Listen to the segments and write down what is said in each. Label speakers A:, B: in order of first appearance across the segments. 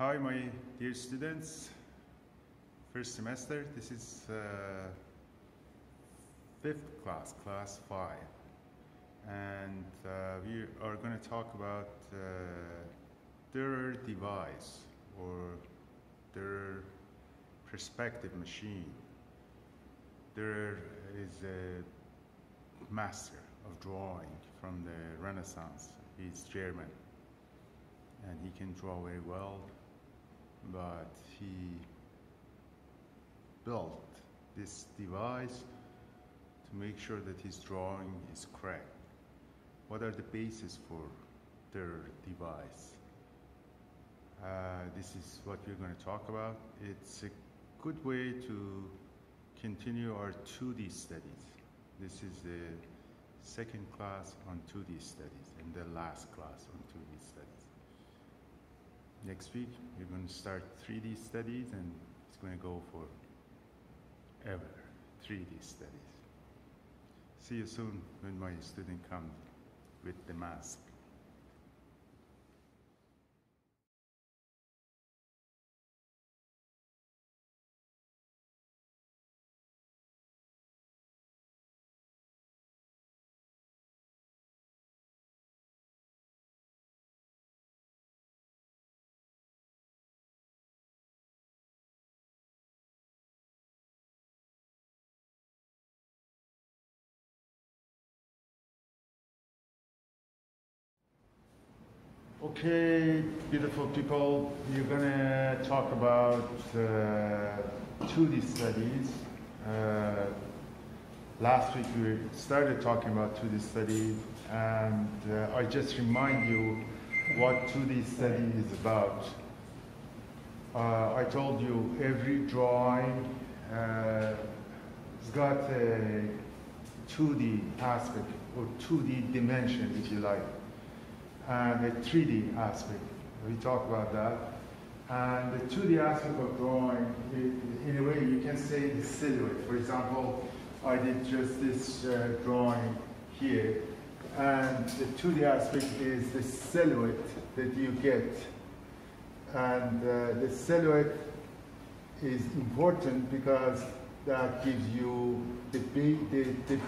A: Hi, my dear students. First semester, this is fifth class, class 5. And we are going to talk about Durer Device or Durer perspective machine. Dürer is a master of drawing from the Renaissance. He's German and he can draw very well, but he built this device to make sure that his drawing is correct. What are the bases for their device? This is what we're going to talk about. It's a good way to continue our 2D studies. This is the second class on 2D studies and the last class on 2D studies. Next week, we're going to start 3D studies, and it's going to go for ever 3D studies. See you soon when my student comes with the mask. Okay, beautiful people, we're going to talk about 2D studies. Last week we started talking about 2D studies, and I just remind you what 2D study is about. I told you every drawing has got a 2D aspect or 2D dimension, if you like, and a 3D aspect. We talk about that. And the 2D aspect of drawing, in a way you can say the silhouette. For example, I did just this drawing here, and the 2D aspect is the silhouette that you get. And the silhouette is important because that gives you the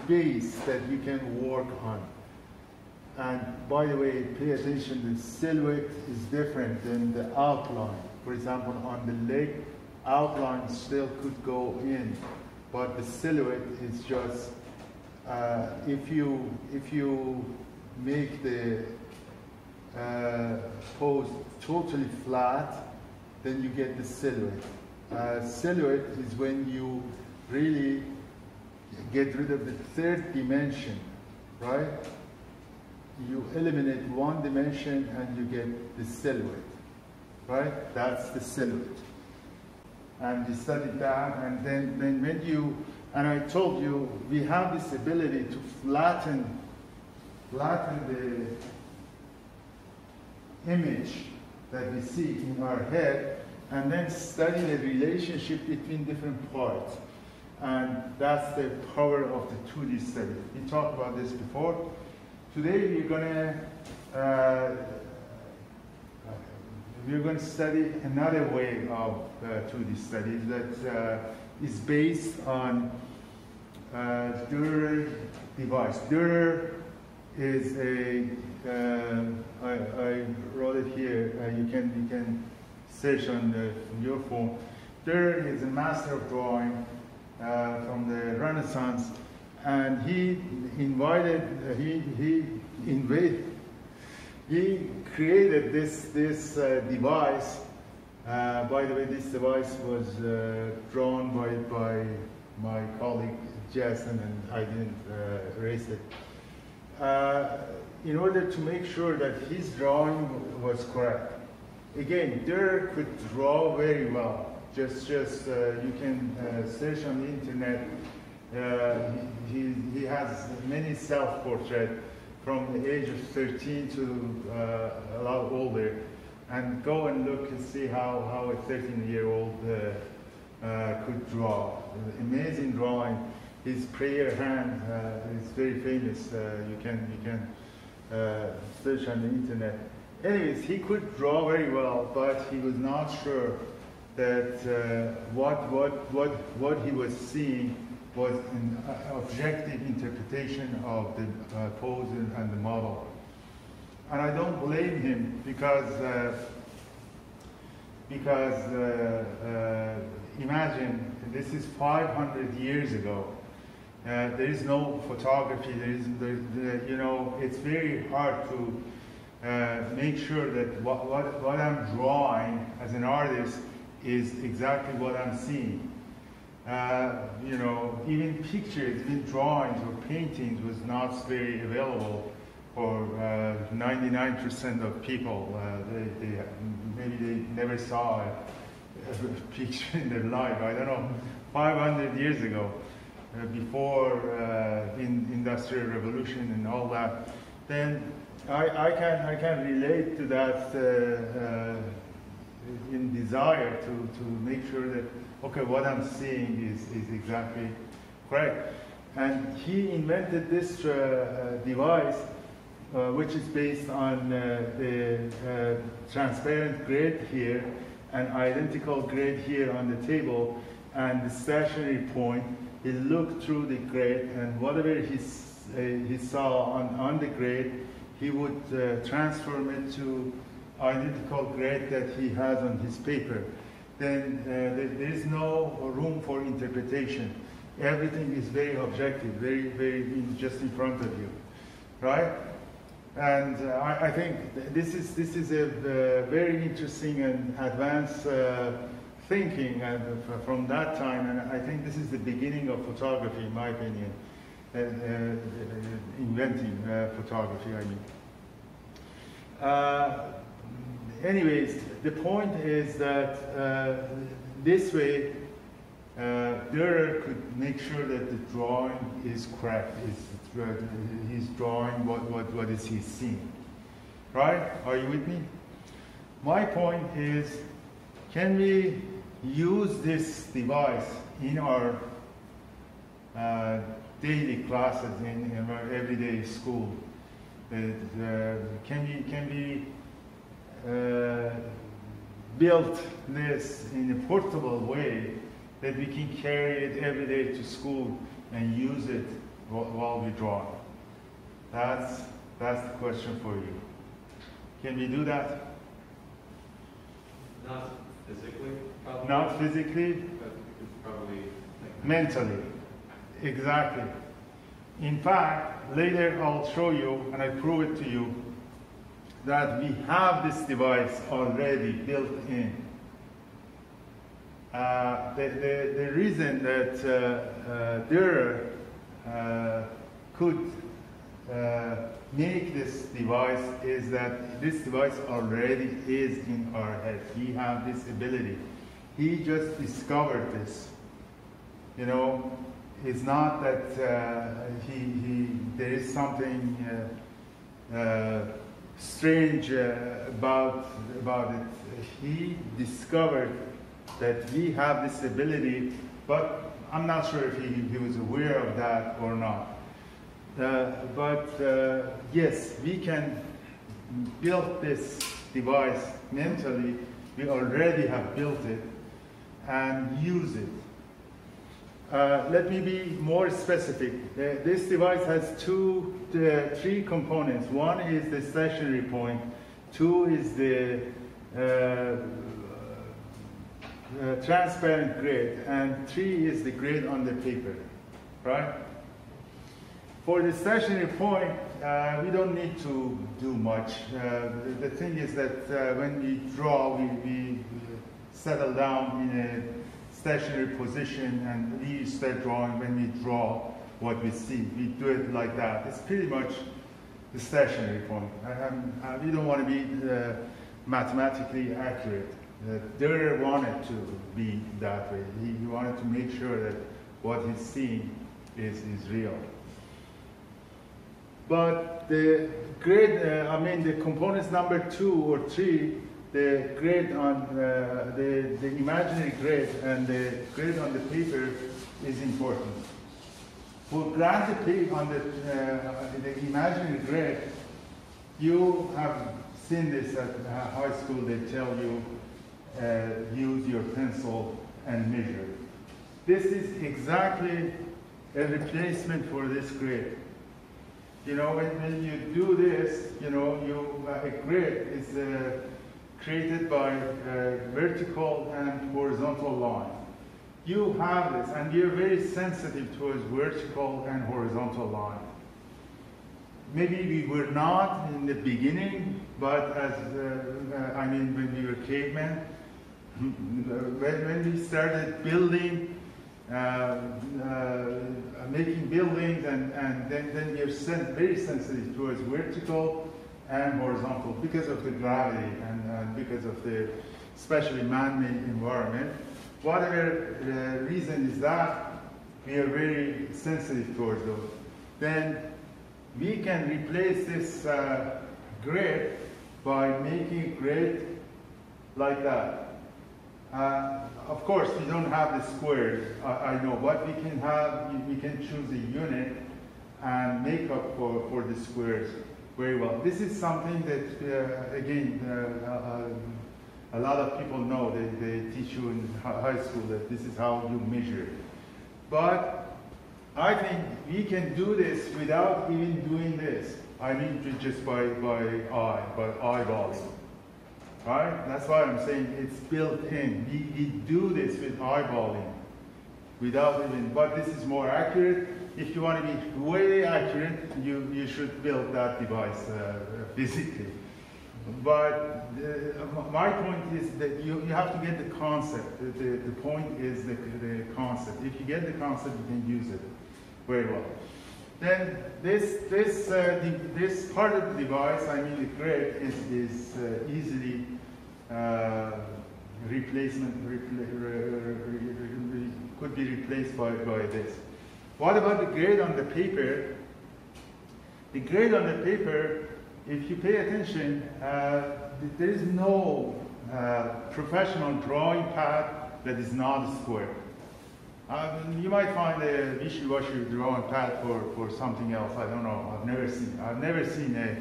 A: base that you can work on. And by the way, pay attention, the silhouette is different than the outline. For example, on the leg, outline still could go in, but the silhouette is just, if you make the pose totally flat, then you get the silhouette. Silhouette is when you really get rid of the third dimension, right? You eliminate one dimension and you get the silhouette, right? That's the silhouette. And we studied that, and then when you, and I told you, we have this ability to flatten the image that we see in our head, and then study the relationship between different parts. And that's the power of the 2D study. We talked about this before. Today we're going to study another way of 2D studies that is based on Durer Device. Durer is a I wrote it here. You can search on your phone. Durer is a master of drawing from the Renaissance. And he created this device. By the way, this device was drawn by my colleague Jason, and I didn't erase it. In order to make sure that his drawing was correct. Again, Dürer could draw very well. Just you can search on the internet. He has many self-portraits from the age of 13 to a lot older, and go and look and see how a 13-year-old could draw. Amazing drawing. His prayer hand is very famous. You can search on the internet. anyways, he could draw very well, but he was not sure that what he was seeing was an objective interpretation of the pose and the model. And I don't blame him because imagine this is 500 years ago. There is no photography. You know, it's very hard to make sure that what I'm drawing as an artist is exactly what I'm seeing. You know, even pictures, even drawings or paintings was not very available for 99% of people. Maybe they never saw a picture in their life. I don't know, 500 years ago, before Industrial Revolution and all that. Then I can relate to that in desire to make sure that, okay, what I'm seeing is exactly correct. And he invented this device, which is based on the transparent grid here, and identical grid here on the table, and the stationary point. He looked through the grid, and whatever he saw on the grid, he would transform it to identical grid that he has on his paper. Then there is no room for interpretation. Everything is very objective, very just in front of you, right? And I think this is a very interesting and advanced thinking from that time, and I think this is the beginning of photography, in my opinion, inventing photography, I mean. Anyways, the point is that this way, Dürer could make sure that the drawing is correct. He's drawing what is he seeing, right? Are you with me? My point is, can we use this device in our daily classes, in our everyday school? Can we build this in a portable way that we can carry it every day to school and use it while we draw? That's the question for you. Can we do that?
B: Not physically, probably.
A: Not physically?
B: But probably
A: mentally. Exactly. In fact, later I'll show you, and I prove it to you, that we have this device already built in. The reason that Dürer could make this device is that this device already is in our head. We have this ability. He just discovered this. You know, it's not that there is something strange about it. He discovered that we have this ability, but I'm not sure if he was aware of that or not. Yes, we can build this device mentally. We already have built it and use it. Let me be more specific. This device has three components. One is the stationary point. Two is the transparent grid. And three is the grid on the paper, right? For the stationary point, we don't need to do much. The thing is that when we draw, we settle down in a stationary position and we start drawing when we draw what we see. We do it like that. It's pretty much the stationary point. We don't want to be mathematically accurate. Dürer wanted to be that way. He wanted to make sure that what he's seeing is real. But the grid, the components number 2 or 3, the grid on the imaginary grid and the grid on the paper is important. For graphically on the imaginary grid, you have seen this at high school. They tell you use your pencil and measure. This is exactly a replacement for this grid. You know, when you do this, you know, a grid is created by vertical and horizontal line. You have this, and we are very sensitive towards vertical and horizontal line. Maybe we were not in the beginning, but as I mean, when we were cavemen, when we started building, making buildings, and then we are very sensitive towards vertical and horizontal because of the gravity and because of the especially man-made environment. Whatever reason is that, we are very sensitive towards those. Then we can replace this grid by making a grid like that. Of course, we don't have the squares, I know, but we can choose a unit and make up for the squares very well. This is something that, again, a lot of people know. They teach you in high school that this is how you measure it. But I think we can do this without even doing this. I mean, just by eyeballing. Right? That's why I'm saying it's built in. We do this with eyeballing, without even, but this is more accurate. If you want to be way accurate, you should build that device physically. But my point is that you have to get the concept. The point is the concept. If you get the concept, you can use it very well. Then this part of the device, I mean the grid, is easily could be replaced by this. What about the grid on the paper? The grid on the paper, if you pay attention, there is no professional drawing pad that is not a square. You might find a wishy-washy drawing pad for something else. I don't know. I've never seen a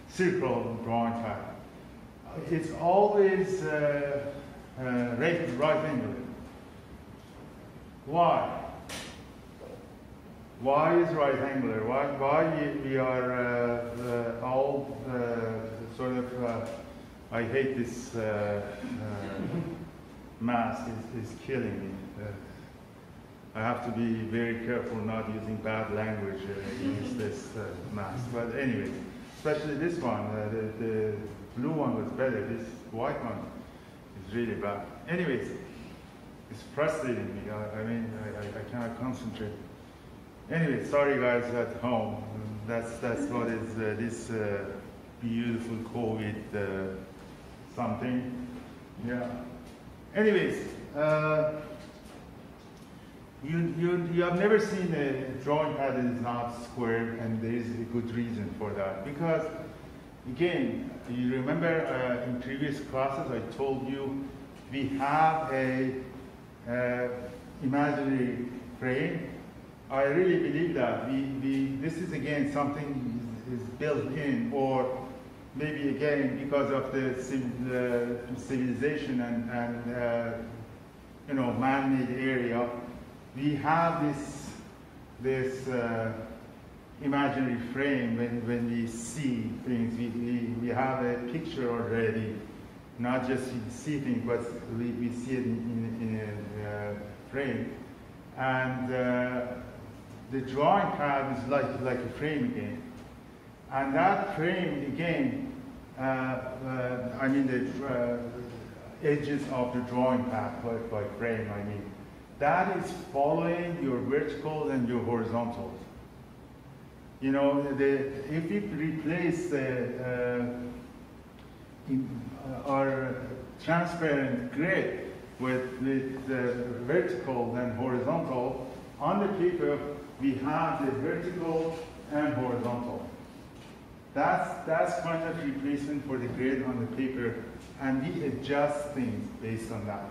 A: circle drawing pad. It's always right angle. Why? Why is right angular? Why we are all sort of? I hate this mask. Is killing me. I have to be very careful not using bad language use this mask. But anyway, especially this one, the blue one was better. This white one is really bad. Anyways, it's frustrating me. I mean, I cannot concentrate. Anyway, sorry guys at home. That's what is this beautiful COVID something. Yeah. Anyways. You have never seen a drawing pad that is not square, and there is a good reason for that. Because, again, you remember in previous classes I told you we have a imaginary frame. I really believe that. This is, again, something is built in, or maybe, again, because of the civilization and you know, man-made area, we have this imaginary frame when we see things. We have a picture already, not just see things, but we see it in a frame. And the drawing pad is like a frame again. And that frame again, I mean the edges of the drawing pad by frame, I mean. That is following your verticals and your horizontals. You know, if we replace our transparent grid with vertical and horizontal, on the paper we have the vertical and horizontal. That's kind of replacement for the grid on the paper, and we adjust things based on that.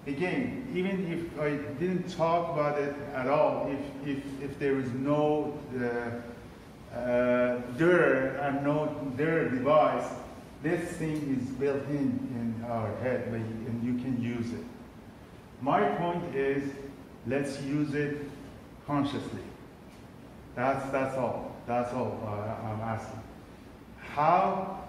A: Again, even if I didn't talk about it at all, if there is no Dürer and no Durer device, this thing is built in our head, and you can use it. My point is, let's use it consciously. That's all. That's all I'm asking. How?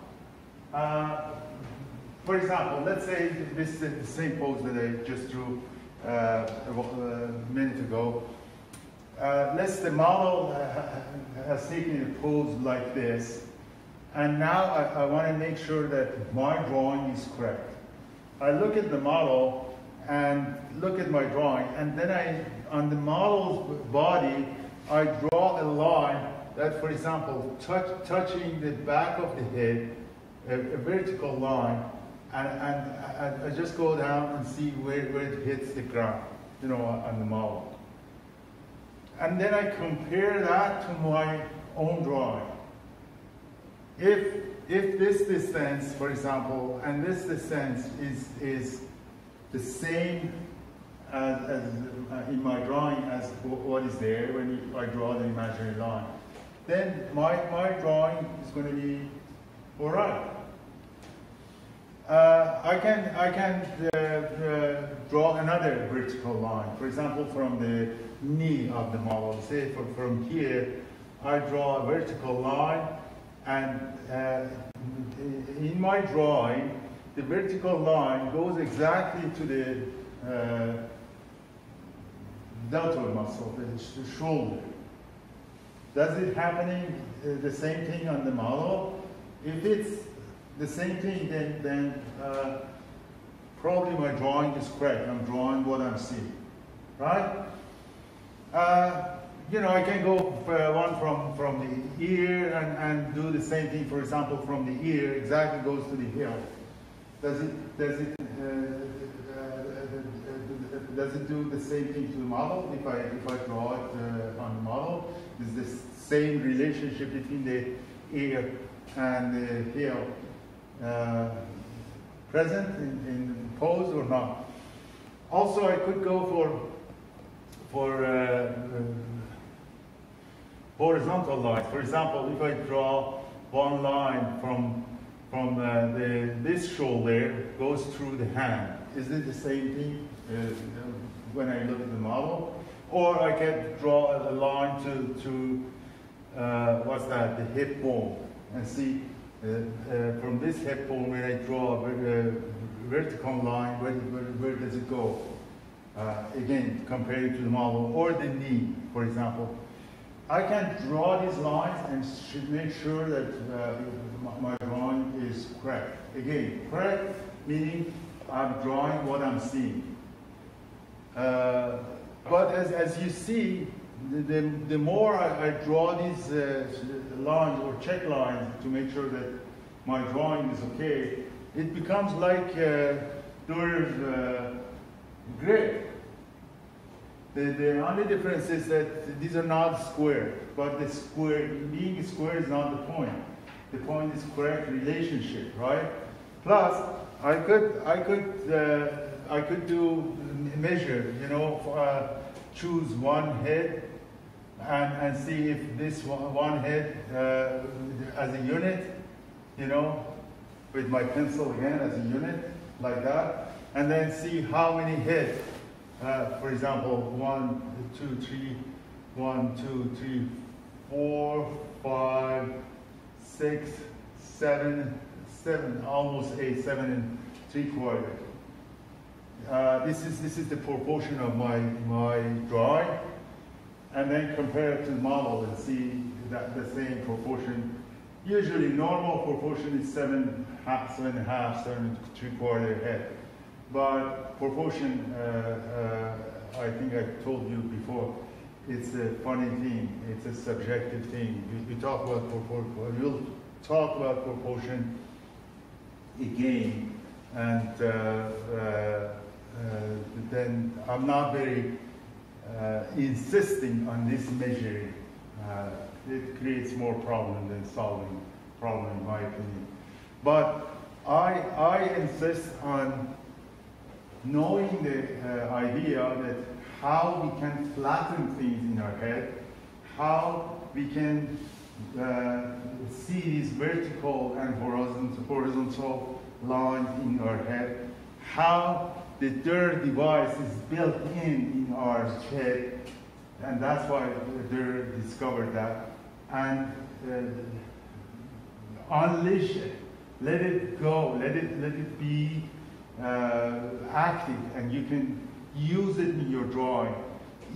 A: For example, let's say this is the same pose that I just drew a minute ago. The model has taken a pose like this, and now I want to make sure that my drawing is correct. I look at the model and look at my drawing, and then on the model's body, I draw a line that, for example, touching the back of the head, a vertical line, and I just go down and see where it hits the ground, on the model. And then I compare that to my own drawing. If this distance, for example, and this distance is the same as in my drawing as what is there when I draw the imaginary line, then my drawing is going to be all right. I can draw another vertical line, for example, from the knee of the model. Say from here, I draw a vertical line, and in my drawing, the vertical line goes exactly to the deltoid muscle, the shoulder. Does it happening the same thing on the model? If it's the same thing, then probably my drawing is correct. I'm drawing what I'm seeing, right? I can go one from the ear and do the same thing. For example, from the ear, exactly goes to the heel. Does it do the same thing to the model? If I draw it on the model, is the same relationship between the ear and the heel present in pose or not? Also, I could go for horizontal lines. For example, if I draw one line from this shoulder goes through the hand, is it the same thing when I look at the model? Or I can draw a line to what's that, the hip bone, and see from this hip bone when I draw a vertical line, where does it go? Again, compared to the model, or the knee, for example. I can draw these lines and should make sure that my drawing is correct. Again, correct meaning I'm drawing what I'm seeing. But as you see, the more I draw these lines or check lines to make sure that my drawing is okay, it becomes like Durer's grid. The only difference is that these are not square, but the square, being square is not the point. The point is correct relationship, right? Plus, I could do measure, choose one head and see if this one head as a unit, with my pencil again as a unit, like that, and then see how many heads. For example, 1, 2, 3, 1, 2, 3, 4, 5, 6, 7, almost 8, 7 3/4. This is the proportion of my drawing, and then compare it to the model and see that the same proportion. Usually, normal proportion is 7.5, 7 3/4 head. But proportion, I think I told you before, it's a funny thing. It's a subjective thing. We'll talk about proportion again, and then I'm not very insisting on this measuring. It creates more problem than solving problem, in my opinion. But I insist on knowing the idea that how we can flatten things in our head, how we can see these vertical and horizontal lines in our head, how the Durer device is built in our head, and that's why Durer discovered that. And unleash it, let it go, let it be active, and you can use it in your drawing,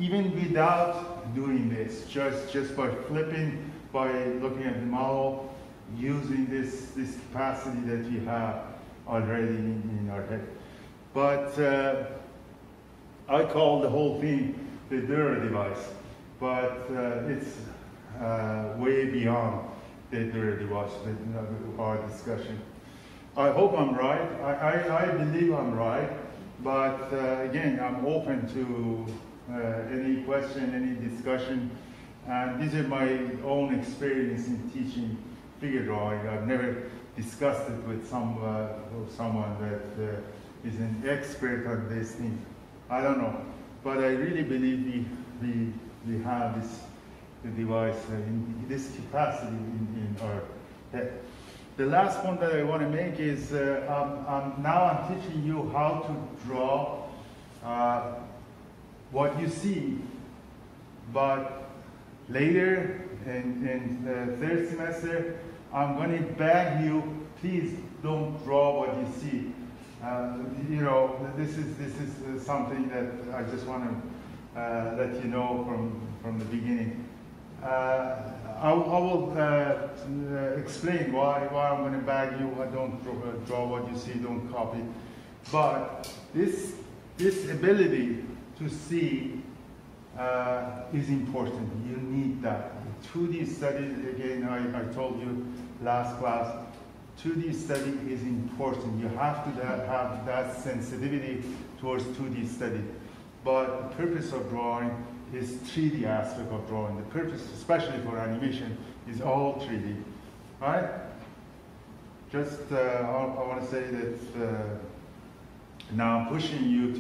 A: even without doing this, just by flipping, by looking at the model, using this capacity that you have already in our head. But I call the whole thing the Durer device, but it's way beyond the Durer device, our discussion. I hope I'm right. I believe I'm right, but again, I'm open to any question, any discussion. And these are my own experience in teaching figure drawing. I've never discussed it with someone that is an expert on this thing. I don't know, but I really believe we have this device in this capacity in our head. The last point that I want to make is now I'm teaching you how to draw what you see, but later in the third semester, I'm going to beg you, please don't draw what you see. You know, this is something that I just want to let you know from the beginning. I will explain why I'm going to beg you. Don't draw what you see, don't copy. But this ability to see is important. You need that. 2D study, again, I told you last class, 2D study is important. You have to have that sensitivity towards 2D study. But the purpose of drawing is 3D aspect of drawing. The purpose, especially for animation, is all 3D. All right? Just, I want to say that now I'm pushing you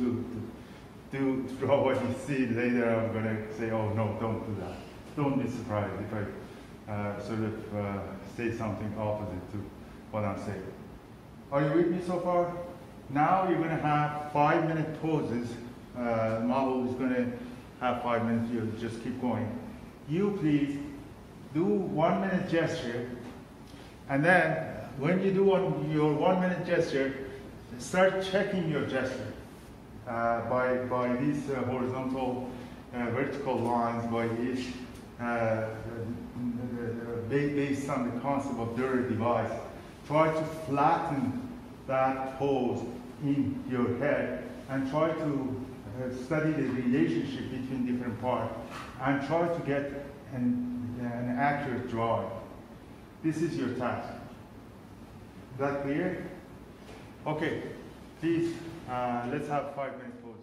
A: to draw what you see. Later I'm going to say, oh no, don't do that. Don't be surprised if I sort of say something opposite to what I'm saying. Are you with me so far? Now you're going to have 5-minute pauses. The model is going to have 5 minutes. You just keep going. You please do 1-minute gesture, and then when you do your 1-minute gesture, start checking your gesture by these horizontal, vertical lines, by each based on the concept of Durer device. Try to flatten that pose in your head and try to study the relationship between different parts and try to get an accurate drawing. This is your task. Is that clear? Okay, please, let's have 5-minute pauses.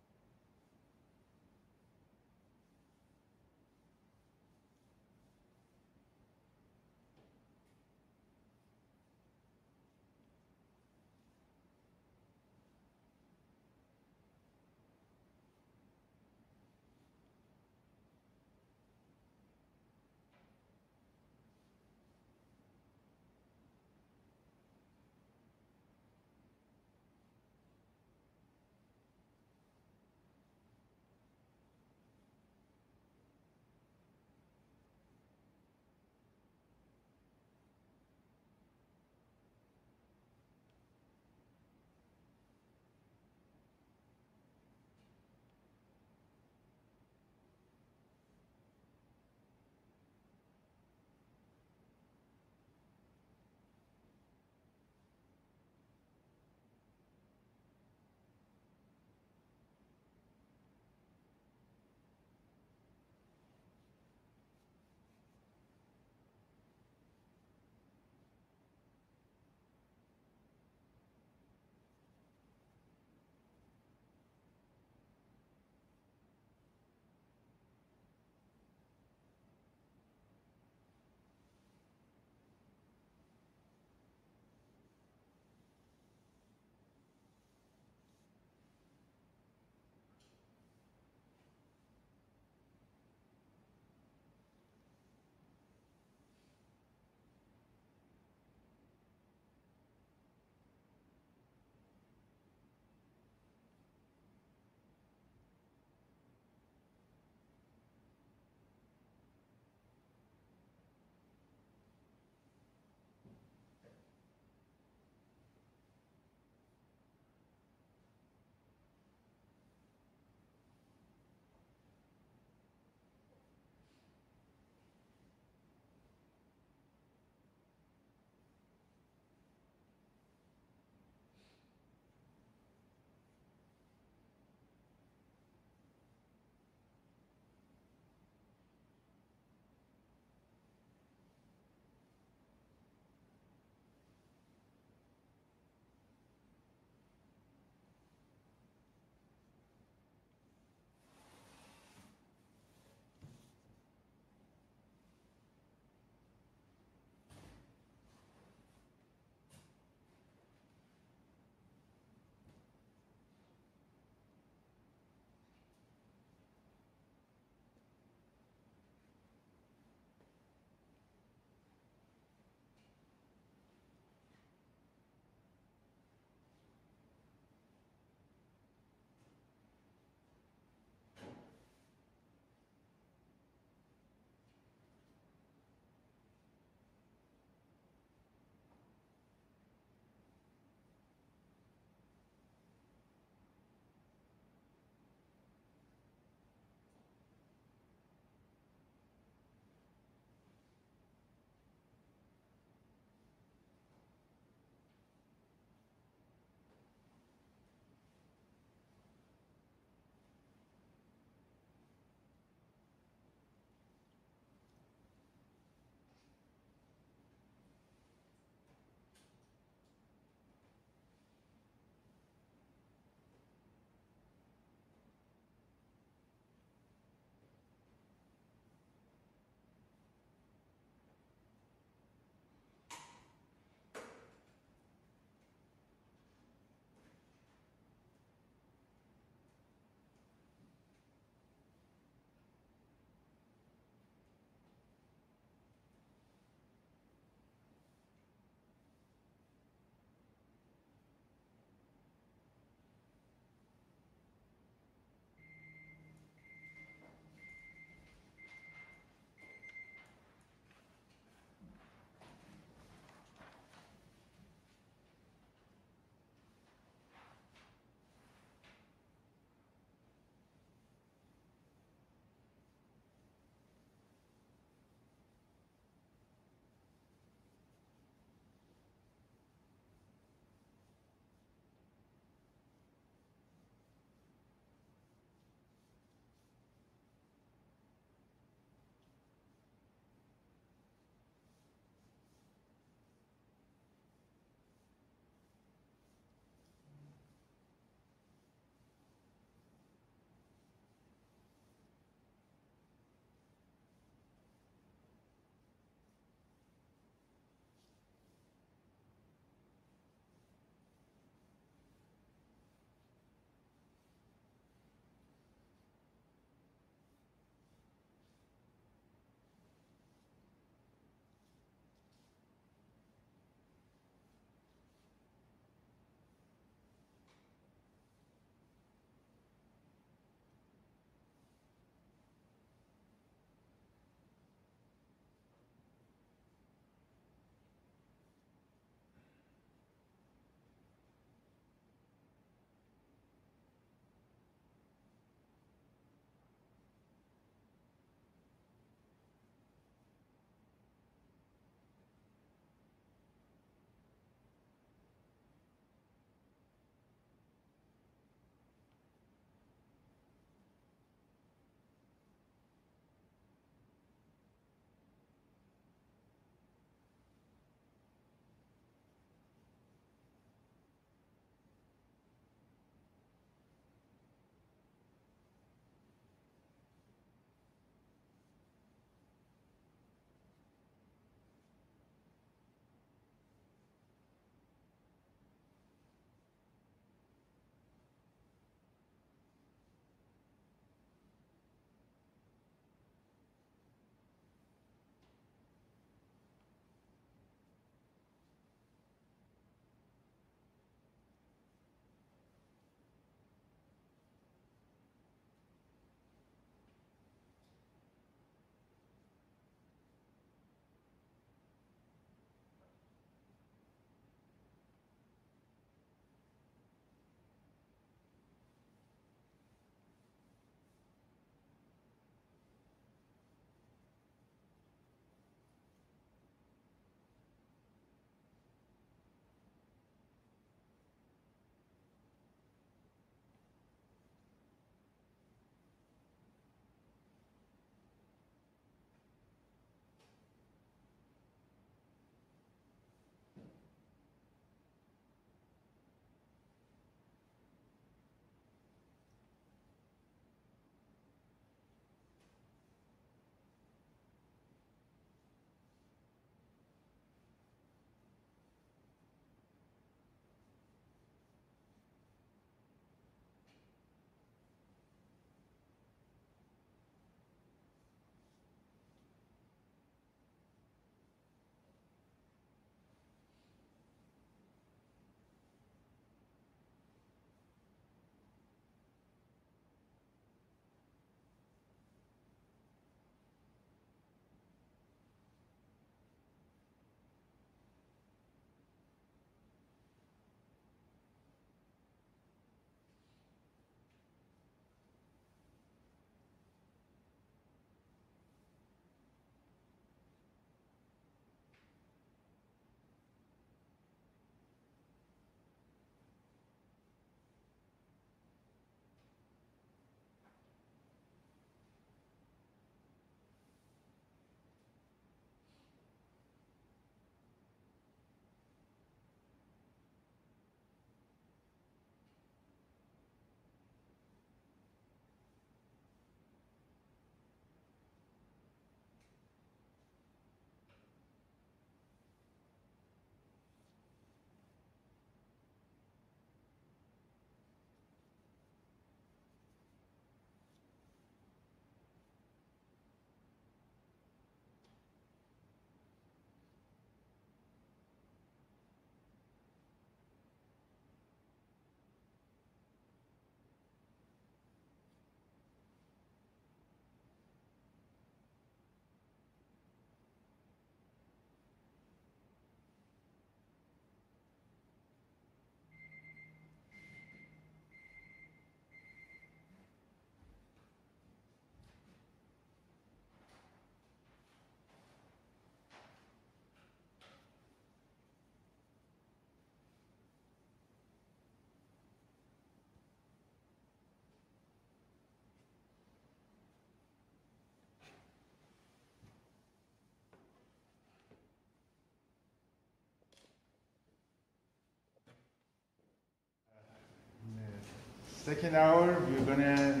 A: Second hour, we're gonna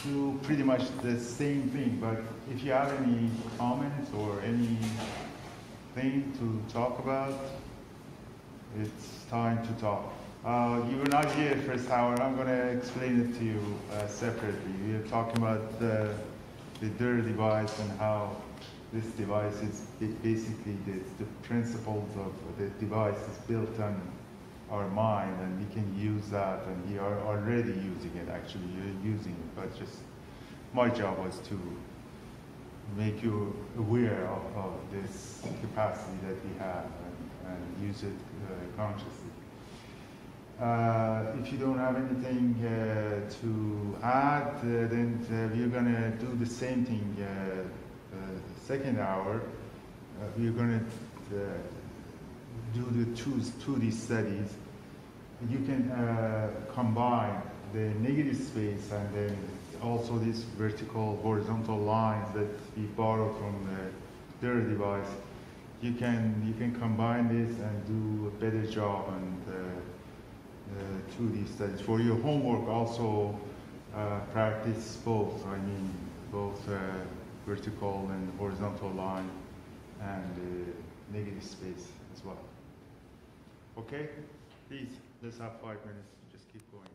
A: do pretty much the same thing, but if you have any comments or anything to talk about, it's time to talk. You were not here first hour. I'm going to explain it to you separately. We are talking about the Durer device and how this device is basically the principles of the device is built on our mind, and we can use that, and we are already using it. Actually, you're using it, but just my job was to make you aware of this capacity that we have and use it consciously. If you don't have anything to add, then we're going to do the same thing. Second hour, we're going to do the 2D studies. You can combine the negative space and then also these vertical, horizontal lines that we borrow from the Durer device. You can combine this and do a better job on the 2D studies. For your homework, also practice both. I mean, both vertical and horizontal line and negative space as well. Okay? Please, let's have 5 minutes. Just keep going.